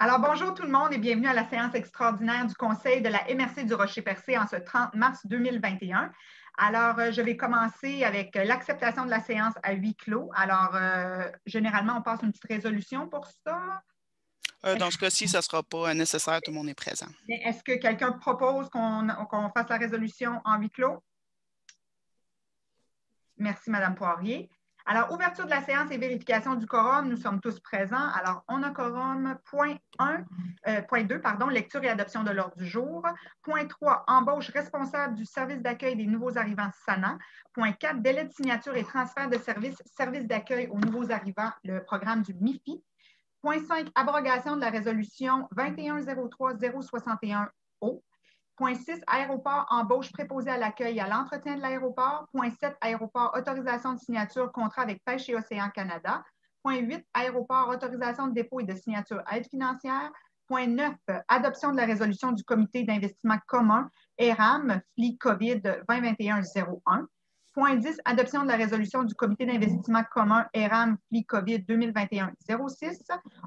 Alors, bonjour tout le monde et bienvenue à la séance extraordinaire du Conseil de la MRC du Rocher-Percé en ce 30 mars 2021. Alors, je vais commencer avec l'acceptation de la séance à huis clos. Alors, généralement, on passe une petite résolution pour ça. Dans ce cas-ci, ça ne sera pas nécessaire, tout le monde est présent. Est-ce que quelqu'un propose qu'on fasse la résolution en huis clos? Merci, Mme Poirier. Alors, ouverture de la séance et vérification du quorum, nous sommes tous présents. Alors, on a quorum. Point 2, lecture et adoption de l'ordre du jour. Point 3, embauche responsable du service d'accueil des nouveaux arrivants SANA. Point 4, délai de signature et transfert de service d'accueil aux nouveaux arrivants, le programme du MIFI. Point 5, abrogation de la résolution 2103-061O. Point 6, aéroport, embauche préposé à l'accueil et à l'entretien de l'aéroport. Point 7, aéroport, autorisation de signature, contrat avec Pêche et Océan Canada. Point 8, aéroport, autorisation de dépôt et de signature aide financière. Point 9, adoption de la résolution du comité d'investissement commun ERAM, FLI COVID 2021-01. Point 10, adoption de la résolution du comité d'investissement commun ERAM, FLI COVID 2021-06.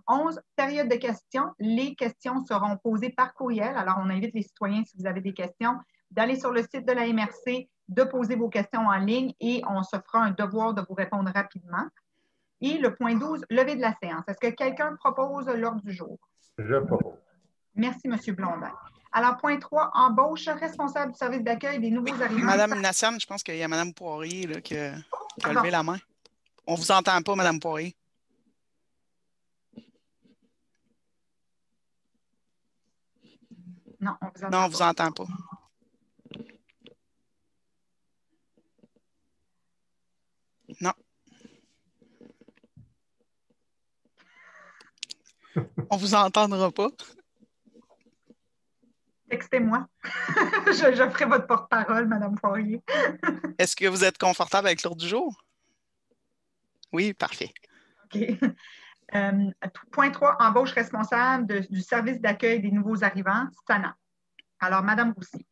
11, période de questions. Les questions seront posées par courriel. Alors, on invite les citoyens, si vous avez des questions, d'aller sur le site de la MRC, de poser vos questions en ligne et on se fera un devoir de vous répondre rapidement. Et le point 12, levée de la séance. Est-ce que quelqu'un propose l'ordre du jour? Je propose. Merci, M. Blondin. Alors, point 3, embauche responsable du service d'accueil des nouveaux arrivants. Madame Nassam, je pense qu'il y a Mme Poirier là, qui a levé la main. On ne vous entend pas, Mme Poirier. Non, on vous entend non, on pas. vous entend pas. Non. On ne vous entendra pas. Textez-moi. je ferai votre porte-parole, Mme Poirier. Est-ce que vous êtes confortable avec l'ordre du jour? Oui, parfait. OK. Point 3, embauche responsable du service d'accueil des nouveaux arrivants, SANA. Alors, Mme Roussy.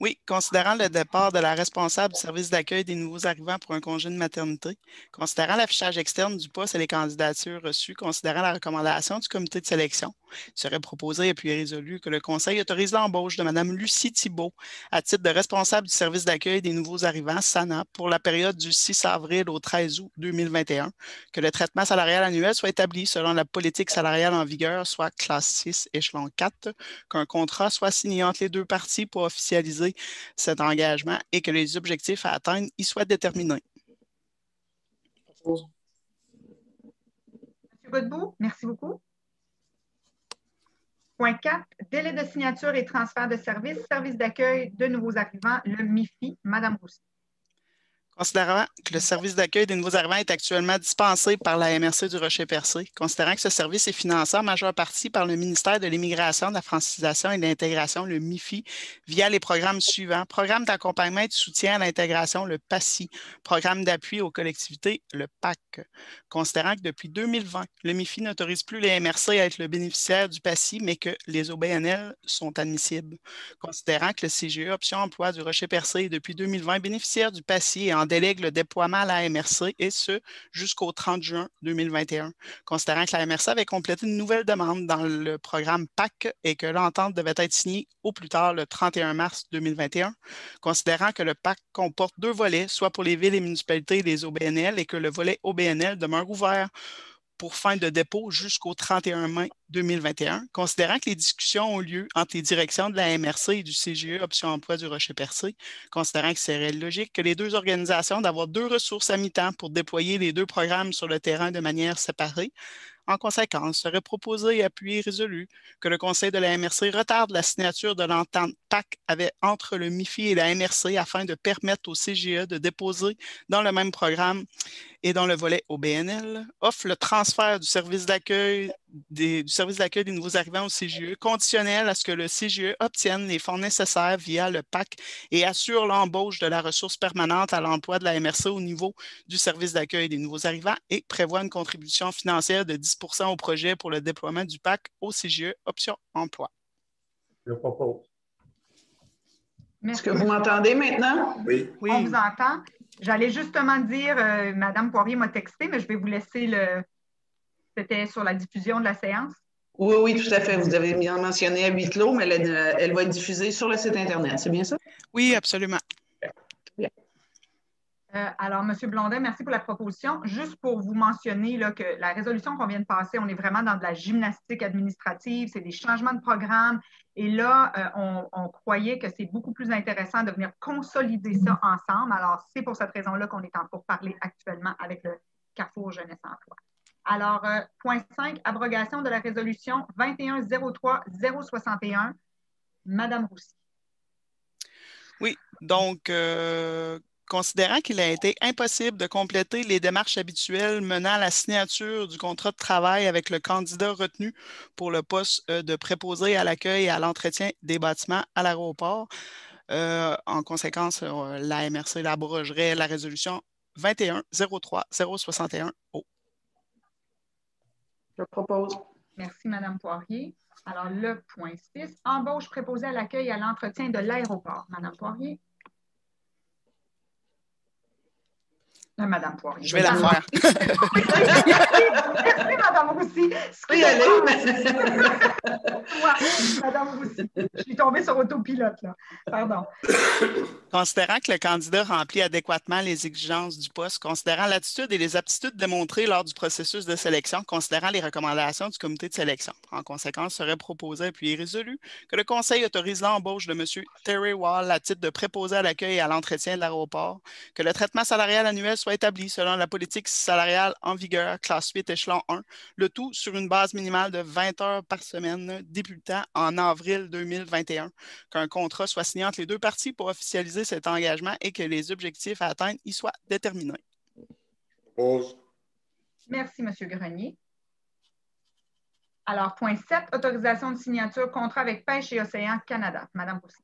Oui, considérant le départ de la responsable du service d'accueil des nouveaux arrivants pour un congé de maternité, considérant l'affichage externe du poste et les candidatures reçues, considérant la recommandation du comité de sélection, il serait proposé et puis résolu que le Conseil autorise l'embauche de Mme Lucie Thibault à titre de responsable du service d'accueil des nouveaux arrivants, SANA, pour la période du 6 avril au 13 août 2021, que le traitement salarial annuel soit établi selon la politique salariale en vigueur, soit classe 6, échelon 4, qu'un contrat soit signé entre les deux parties pour officialiser cet engagement et que les objectifs à atteindre y soient déterminés. M. Godbout, merci beaucoup. Point 4, délai de signature et transfert de service d'accueil de nouveaux arrivants, le MIFI, Mme Roussy. Considérant que le service d'accueil des nouveaux arrivants est actuellement dispensé par la MRC du Rocher-Percé, considérant que ce service est financé en majeure partie par le ministère de l'Immigration, de la Francisation et de l'Intégration, le MIFI, via les programmes suivants: Programme d'accompagnement et de soutien à l'intégration, le PACI, Programme d'appui aux collectivités, le PAC. Considérant que depuis 2020, le MIFI n'autorise plus les MRC à être le bénéficiaire du PACI, mais que les OBNL sont admissibles. Considérant que le CGE Option Emploi du Rocher-Percé est depuis 2020 bénéficiaire du PACI et en délègue le déploiement à la MRC, et ce, jusqu'au 30 juin 2021. Considérant que la MRC avait complété une nouvelle demande dans le programme PAC et que l'entente devait être signée au plus tard le 31 mars 2021. Considérant que le PAC comporte 2 volets, soit pour les villes et municipalités et les OBNL, et que le volet OBNL demeure ouvert pour fin de dépôt jusqu'au 31 mai 2021, considérant que les discussions ont lieu entre les directions de la MRC et du CGE Option Emploi du Rocher-Percé, considérant que c'est logique que les deux organisations d'avoir 2 ressources à mi-temps pour déployer les 2 programmes sur le terrain de manière séparée. En conséquence, serait proposé et appuyé résolu que le Conseil de la MRC retarde la signature de l'entente PAC entre le MIFI et la MRC afin de permettre au CGE de déposer dans le même programme et dans le volet OBNL, offre le transfert du service d'accueil des nouveaux arrivants au CGE, conditionnel à ce que le CGE obtienne les fonds nécessaires via le PAC et assure l'embauche de la ressource permanente à l'emploi de la MRC au niveau du service d'accueil des nouveaux arrivants et prévoit une contribution financière de 10 % au projet pour le déploiement du PAC au CGE Option Emploi. Je propose. Merci. Est-ce que vous m'entendez maintenant? Oui. Oui. On vous entend. J'allais justement dire, Mme Poirier m'a texté, mais je vais vous laisser le... C'était sur la diffusion de la séance. Oui, oui, tout à fait. Vous avez bien mentionné à huis clos, mais elle va être diffusée sur le site Internet. C'est bien ça? Oui, absolument. Bien. Alors, M. Blondin, merci pour la proposition. Juste pour vous mentionner là, que la résolution qu'on vient de passer, on est vraiment dans de la gymnastique administrative, c'est des changements de programme. Et là, on croyait que c'est beaucoup plus intéressant de venir consolider ça ensemble. Alors, c'est pour cette raison-là qu'on est en pourparlers actuellement avec le Carrefour Jeunesse Emploi. Alors, point 5, abrogation de la résolution 2103-061. Madame Roussy. Oui, donc, considérant qu'il a été impossible de compléter les démarches habituelles menant à la signature du contrat de travail avec le candidat retenu pour le poste de préposé à l'accueil et à l'entretien des bâtiments à l'aéroport, en conséquence, la MRC abrogerait la résolution 21-03-061O. Je propose. Merci, Mme Poirier. Alors, le point 6, embauche préposée à l'accueil et à l'entretien de l'aéroport. Mme Poirier. Madame Poirier. Je vais la faire. Merci, Mme Roussy. Oui, allez. Mme Roussy. Je suis tombée sur autopilote, là. Pardon. Considérant que le candidat remplit adéquatement les exigences du poste, considérant l'attitude et les aptitudes démontrées lors du processus de sélection, considérant les recommandations du comité de sélection. En conséquence, serait proposé puis résolu que le Conseil autorise l'embauche de M. Terry Wall à titre de préposé à l'accueil et à l'entretien de l'aéroport, que le traitement salarial annuel soit établi selon la politique salariale en vigueur, classe 8, échelon 1, le tout sur une base minimale de 20 heures par semaine débutant en avril 2021, qu'un contrat soit signé entre les deux parties pour officialiser cet engagement et que les objectifs à atteindre y soient déterminés. Pause. Merci, M. Grenier. Alors, point 7, autorisation de signature contrat avec Pêche et Océan Canada. Mme Roussy.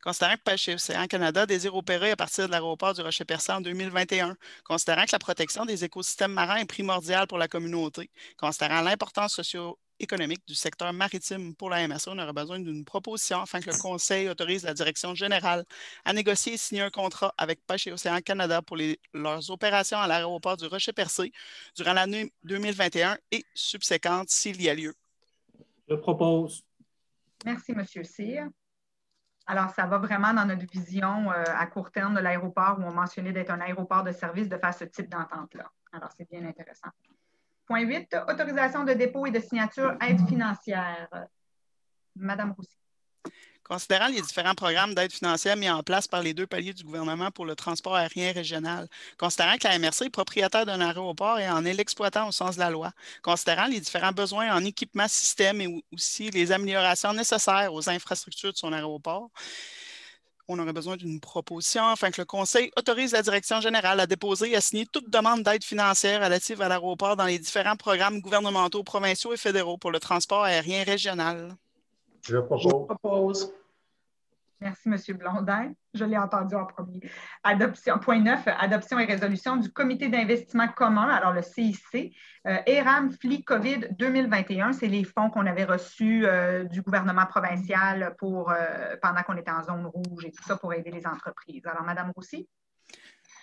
Considérant que Pêche et Océan Canada désire opérer à partir de l'aéroport du Rocher-Percé en 2021, considérant que la protection des écosystèmes marins est primordiale pour la communauté, considérant l'importance socio-économique du secteur maritime pour la MRC, on aurait besoin d'une proposition afin que le Conseil autorise la direction générale à négocier et signer un contrat avec Pêche et Océan Canada pour leurs opérations à l'aéroport du Rocher-Percé durant l'année 2021 et subséquente s'il y a lieu. Je propose. Merci, M. Cyr. Alors, ça va vraiment dans notre vision à court terme de l'aéroport où on mentionnait d'être un aéroport de service de faire ce type d'entente-là. Alors, c'est bien intéressant. Point 8, autorisation de dépôt et de signature aide financière. Madame Roussy. Considérant les différents programmes d'aide financière mis en place par les deux paliers du gouvernement pour le transport aérien régional, considérant que la MRC est propriétaire d'un aéroport et en est l'exploitant au sens de la loi, considérant les différents besoins en équipement système et aussi les améliorations nécessaires aux infrastructures de son aéroport, on aurait besoin d'une proposition afin que le Conseil autorise la direction générale à déposer et à signer toute demande d'aide financière relative à l'aéroport dans les différents programmes gouvernementaux, provinciaux et fédéraux pour le transport aérien régional. Je propose. Merci, M. Blondin. Je l'ai entendu en premier. Adoption, point 9, adoption et résolution du comité d'investissement commun, alors le CIC, ERAM FLI COVID 2021. C'est les fonds qu'on avait reçus du gouvernement provincial pour, pendant qu'on était en zone rouge et tout ça pour aider les entreprises. Alors, Mme Roussy.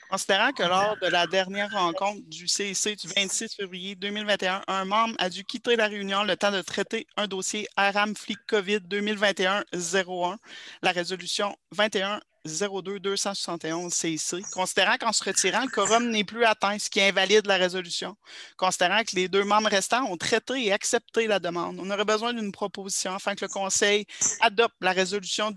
Considérant que lors de la dernière rencontre du CIC du 26 février 2021, un membre a dû quitter la réunion le temps de traiter un dossier ARAM Flic COVID 2021-01, la résolution 21-02-271 CIC, considérant qu'en se retirant, le quorum n'est plus atteint, ce qui invalide la résolution. Considérant que les deux membres restants ont traité et accepté la demande, on aurait besoin d'une proposition afin que le Conseil adopte la résolution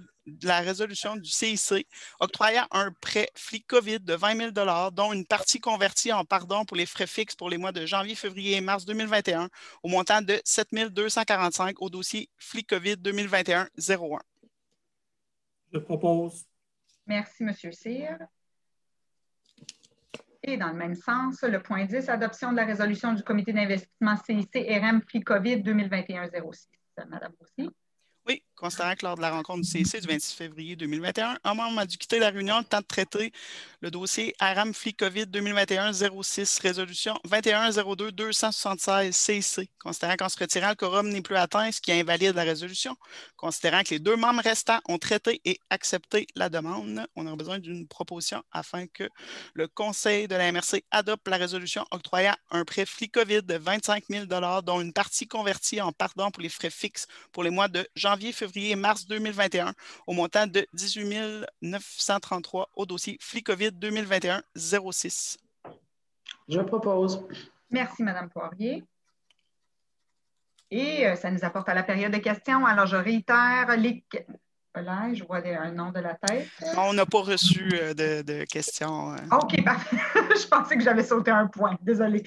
du CIC octroyant un prêt Flic COVID de 20 000 dont une partie convertie en pardon pour les frais fixes pour les mois de janvier, février et mars 2021 au montant de 7 245 au dossier Flic COVID 2021-01. Je propose. Merci, M. Cyr. Et dans le même sens, le point 10, adoption de la résolution du comité d'investissement CIC RM Flic COVID 2021-06. Mme Roussy. Oui, considérant que lors de la rencontre du CIC du 26 février 2021, un membre a dû quitter la réunion le temps de traiter le dossier Aram Fli COVID 2021-06, résolution 21-02-276 CIC. Considérant qu'en se retirant, le quorum n'est plus atteint, ce qui invalide la résolution. Considérant que les 2 membres restants ont traité et accepté la demande, on a besoin d'une proposition afin que le Conseil de la MRC adopte la résolution octroyant un prêt Fli COVID de 25 000 $, dont une partie convertie en pardon pour les frais fixes pour les mois de janvier, février et mars 2021 au montant de 18 933 au dossier Fli COVID 2021-06. Je propose. Merci, Mme Poirier. Et ça nous apporte à la période de questions. Alors, je réitère les... Là, je vois un nom de la tête. On n'a pas reçu de questions. OK, parfait. Je pensais que j'avais sauté un point. Désolée.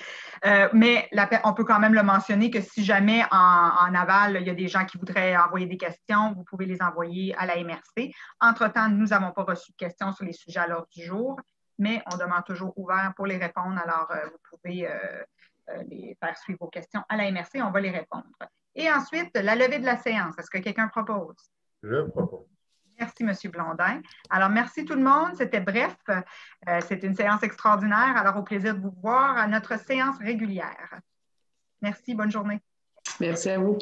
Mais on peut quand même le mentionner que si jamais en aval, il y a des gens qui voudraient envoyer des questions, vous pouvez les envoyer à la MRC. Entre-temps, nous n'avons pas reçu de questions sur les sujets à l'ordre du jour, mais on demeure toujours ouvert pour les répondre. Alors, vous pouvez les faire suivre vos questions à la MRC. On va les répondre. Et ensuite, la levée de la séance. Est-ce que quelqu'un propose? Je propose. Merci, M. Blondin. Alors, merci tout le monde. C'était bref. C'est une séance extraordinaire. Alors, au plaisir de vous voir à notre séance régulière. Merci. Bonne journée. Merci à vous.